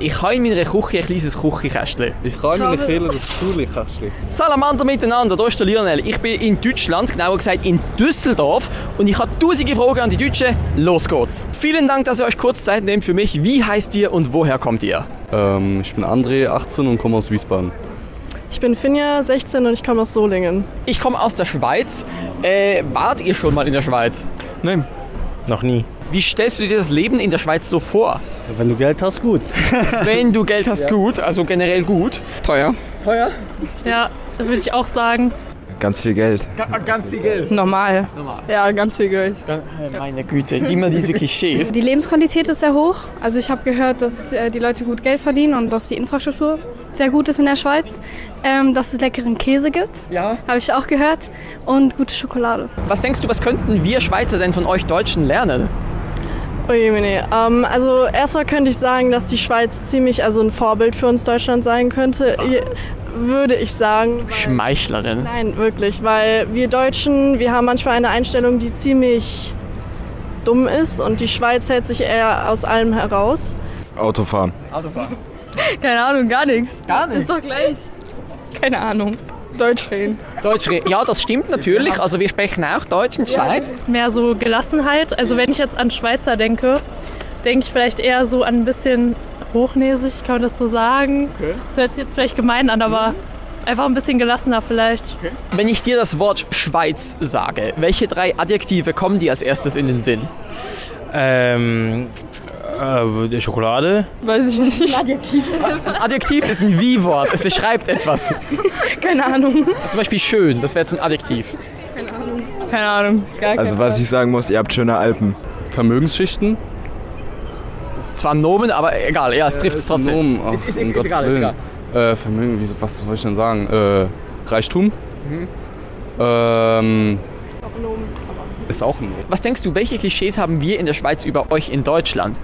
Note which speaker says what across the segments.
Speaker 1: Ich habe in meiner Küche ein kleines Küchenkästchen.
Speaker 2: Ich habe in meiner Küche ein Schulkästchen.
Speaker 1: Salamander miteinander, hier ist der Lionel. Ich bin in Deutschland, genauer gesagt in Düsseldorf. Und ich habe tausende Fragen an die Deutschen. Los geht's. Vielen Dank, dass ihr euch kurz Zeit nehmt für mich. Wie heißt ihr und woher kommt ihr?
Speaker 2: Ich bin André, 18 und komme aus Wiesbaden.
Speaker 3: Ich bin Finja, 16 und ich komme aus Solingen.
Speaker 1: Ich komme aus der Schweiz. Wart ihr schon mal in der Schweiz?
Speaker 4: Nein, noch nie.
Speaker 1: Wie stellst du dir das Leben in der Schweiz so vor?
Speaker 4: Wenn du Geld hast, gut.
Speaker 1: Wenn du Geld hast, gut, also generell gut. Teuer. Teuer?
Speaker 5: Ja, da würde ich auch sagen.
Speaker 2: Ganz viel Geld.
Speaker 1: Ganz viel Geld.
Speaker 3: Normal. Ja, ganz viel Geld.
Speaker 1: Meine Güte, immer diese Klischees.
Speaker 6: Die Lebensqualität ist sehr hoch. Also ich habe gehört, dass die Leute gut Geld verdienen und dass die Infrastruktur sehr gut ist in der Schweiz. Dass es leckeren Käse gibt,
Speaker 1: Ja.
Speaker 6: habe ich auch gehört. Und gute Schokolade.
Speaker 1: Was denkst du, was könnten wir Schweizer denn von euch Deutschen lernen?
Speaker 3: Oje, also erstmal könnte ich sagen, dass die Schweiz ziemlich ein Vorbild für uns Deutschland sein könnte. Würde ich sagen.
Speaker 1: Schmeichlerin.
Speaker 3: Nein, wirklich, weil wir Deutschen, wir haben manchmal eine Einstellung, die ziemlich dumm ist und die Schweiz hält sich eher aus allem heraus.
Speaker 2: Autofahren.
Speaker 5: Keine Ahnung, gar nichts.
Speaker 1: Gar nichts?
Speaker 5: Ist doch gleich.
Speaker 3: Keine Ahnung. Deutsch reden.
Speaker 1: Deutsch reden. Ja, das stimmt natürlich. Also wir sprechen auch Deutsch in der Schweiz.
Speaker 5: Mehr so Gelassenheit. Also wenn ich jetzt an Schweizer denke ich vielleicht eher so an ein bisschen hochnäsig, kann man das so sagen.
Speaker 1: Okay.
Speaker 5: Das hört sich jetzt vielleicht gemein an, aber einfach ein bisschen gelassener vielleicht.
Speaker 1: Okay. Wenn ich dir das Wort Schweiz sage, welche 3 Adjektive kommen dir als erstes in den Sinn?
Speaker 4: Schokolade.
Speaker 3: Weiß ich nicht.
Speaker 1: Adjektiv ist ein Wie-Wort. Es beschreibt etwas.
Speaker 3: Keine Ahnung.
Speaker 1: Zum Beispiel schön, das wäre jetzt ein Adjektiv.
Speaker 5: Keine Ahnung.
Speaker 2: Also was ich sagen muss, ihr habt schöne Alpen. Vermögensschichten?
Speaker 1: Das ist zwar ein Nomen, aber egal. Ja, es trifft es trotzdem.
Speaker 2: Nomen, um Gottes Willen. Vermögen, was soll ich denn sagen? Reichtum? Ist auch ein Nomen.
Speaker 1: Was denkst du, welche Klischees haben wir in der Schweiz über euch in Deutschland?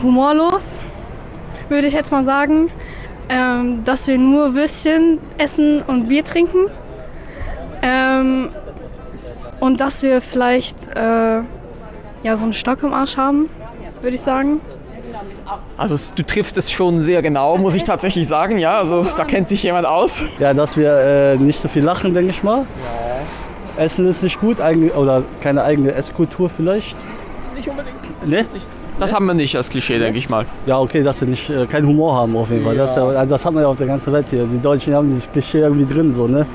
Speaker 6: Humorlos, würde ich jetzt mal sagen. Dass wir nur Würstchen essen und Bier trinken. Und dass wir vielleicht so einen Stock im Arsch haben, würde ich sagen.
Speaker 1: Also du triffst es schon sehr genau, muss ich tatsächlich sagen. Ja, also da kennt sich jemand aus.
Speaker 4: Ja, dass wir nicht so viel lachen, denke ich mal. Ja. Essen ist nicht gut, oder keine eigene Esskultur vielleicht.
Speaker 1: Nicht unbedingt.
Speaker 4: Ne?
Speaker 1: Das haben wir nicht als Klischee, denke ich mal.
Speaker 4: Ja, okay, dass wir nicht keinen Humor haben auf jeden Fall.
Speaker 1: Ja.
Speaker 4: Das hat man ja auf der ganzen Welt hier. Die Deutschen haben dieses Klischee irgendwie drin, so, ne?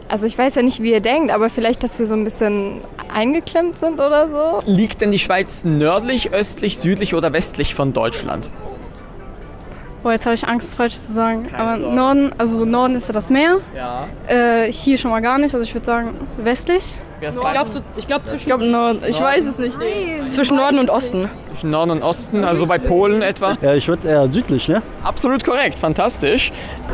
Speaker 6: Also ich weiß ja nicht, wie ihr denkt, aber vielleicht, dass wir so ein bisschen eingeklemmt sind oder so.
Speaker 1: Liegt denn die Schweiz nördlich, östlich, südlich oder westlich von Deutschland?
Speaker 6: Boah, jetzt habe ich Angst, falsch zu sagen. Aber Norden, also so Norden ist ja das Meer.
Speaker 1: Ja.
Speaker 6: Hier schon mal gar nicht, also ich würde sagen westlich.
Speaker 3: Ich glaube zwischen Norden. Ich weiß es nicht. Zwischen Norden und Osten.
Speaker 1: Zwischen Norden und Osten, also bei Polen etwa?
Speaker 4: Ja, ich würde eher südlich, ne?
Speaker 1: Absolut korrekt, fantastisch.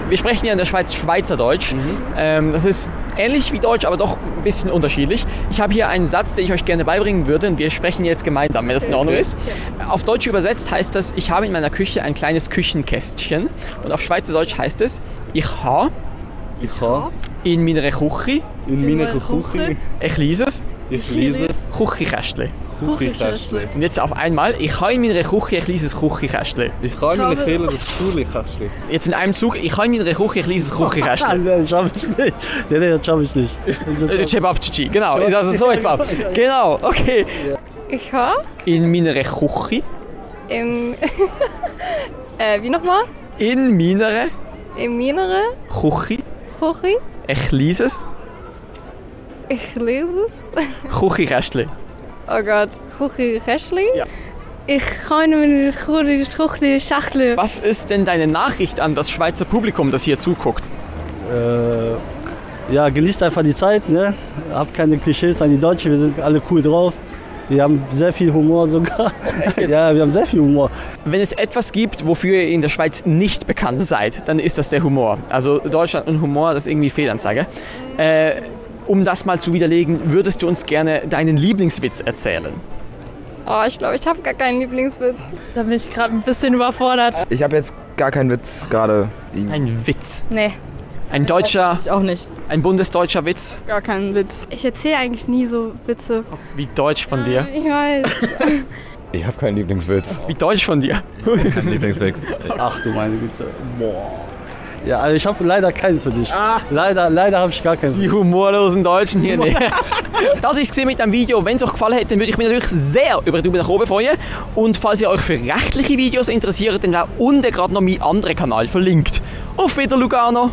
Speaker 1: Wir sprechen ja in der Schweiz Schweizerdeutsch. Das ist ähnlich wie Deutsch, aber doch ein bisschen unterschiedlich. Ich habe hier einen Satz, den ich euch gerne beibringen würde und wir sprechen jetzt gemeinsam, wenn das in Ordnung ist. Auf Deutsch übersetzt heißt das, ich habe in meiner Küche ein kleines Küchenkästchen. Und auf Schweizerdeutsch heißt es, ich habe in meiner Küche ein kleines Küchenkästchen. Und jetzt auf einmal, ich habe in meiner Küche ein kleines Küchenkästchen.
Speaker 2: Ich habe in meiner Küche ein Schulkästchen.
Speaker 1: Jetzt in einem Zug, ich habe in meiner Küche ein kleines Küchenkästchen.
Speaker 4: Nein, das schaffe ich nicht. Nee, das schaffe ich nicht.
Speaker 1: Cebabcici, genau, also so etwa. Genau, okay.
Speaker 6: Ich habe
Speaker 1: In meiner Küche.
Speaker 6: wie nochmal?
Speaker 1: In meiner
Speaker 6: In meiner
Speaker 1: Küche
Speaker 6: Küche.
Speaker 1: ein kleines
Speaker 6: Ich lese es.
Speaker 1: Küchenkästchen.
Speaker 6: Oh Gott, Küchenkästchen?
Speaker 1: Ja.
Speaker 6: Ich kann meine Küchenschachtel.
Speaker 1: Was ist denn deine Nachricht an das Schweizer Publikum, das hier zuguckt?
Speaker 4: Ja, genießt einfach die Zeit, ne? Habt keine Klischees an die Deutschen, wir sind alle cool drauf. Wir haben sehr viel Humor sogar. Ja, wir haben sehr viel Humor.
Speaker 1: Wenn es etwas gibt, wofür ihr in der Schweiz nicht bekannt seid, dann ist das der Humor. Also Deutschland und Humor, das ist irgendwie Fehlanzeige. Um das mal zu widerlegen, würdest du uns gerne deinen Lieblingswitz erzählen?
Speaker 6: Oh, ich glaube, ich habe gar keinen Lieblingswitz.
Speaker 5: Da bin ich gerade ein bisschen überfordert.
Speaker 2: Ich habe jetzt gar keinen Witz gerade.
Speaker 1: Ein Witz.
Speaker 6: Nee,
Speaker 1: Ein deutscher,
Speaker 3: Ich auch nicht.
Speaker 1: ein bundesdeutscher Witz.
Speaker 3: Gar keinen Witz.
Speaker 6: ich erzähle eigentlich nie so Witze.
Speaker 1: Wie deutsch von dir.
Speaker 6: Ich weiß.
Speaker 7: Ich habe keinen Lieblingswitz.
Speaker 1: Wie deutsch von dir.
Speaker 7: Kein Lieblingswitz.
Speaker 4: Ach du meine Güte. Boah. Ja, also ich habe leider keinen für dich. Leider habe ich gar keinen.
Speaker 1: Die humorlosen Deutschen hier. Nee. Das ist es mit dem Video. Wenn es euch gefallen hat, dann würde ich mich natürlich sehr über die Daumen nach oben freuen. Und falls ihr euch für rechtliche Videos interessiert, dann wäre unten gerade noch mein anderer Kanal verlinkt. Auf Wiedersehen, Lugano!